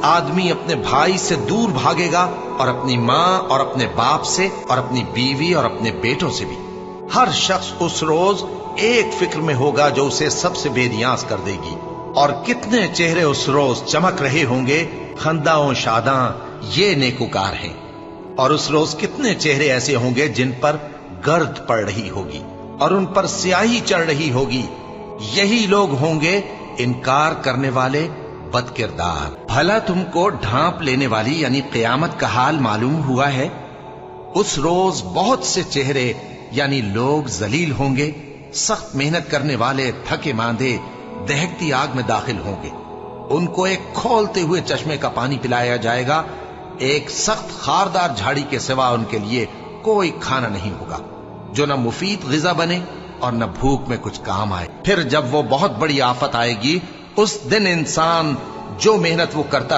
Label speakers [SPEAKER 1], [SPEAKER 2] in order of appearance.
[SPEAKER 1] آدمی اپنے بھائی سے دور بھاگے گا اور اپنی ماں اور اپنے باپ سے اور اپنی بیوی اور اپنے بیٹوں سے بھی۔ ہر شخص اس روز ایک فکر میں ہوگا جو اسے سب سے بے نیاز کر دے گی۔ اور کتنے چہرے اس روز چمک رہے ہوں گے، خنداں و شاداں یہ نیکوکار ہیں۔ اور اس روز کتنے چہرے ایسے ہوں گے جن پر گرد پڑ رہی ہوگی اور ان پر سیاہی چڑھ رہی ہوگی، یہی لوگ ہوں گے انکار کرنے والے بد کردار۔ بھلا تم کو ڈھانپ لینے والی یعنی قیامت کا حال معلوم ہوا ہے؟ اس روز بہت سے چہرے یعنی لوگ ذلیل ہوں گے، سخت محنت کرنے والے تھکے ماندے دہکتی آگ میں داخل ہوں گے۔ ان کو ایک کھولتے ہوئے چشمے کا پانی پلایا جائے گا، ایک سخت خاردار جھاڑی کے سوا ان کے لیے کوئی کھانا نہیں ہوگا جو نہ مفید غذا بنے اور نہ بھوک میں کچھ کام آئے۔ پھر جب وہ بہت بڑی آفت آئے گی، اس دن انسان جو محنت وہ کرتا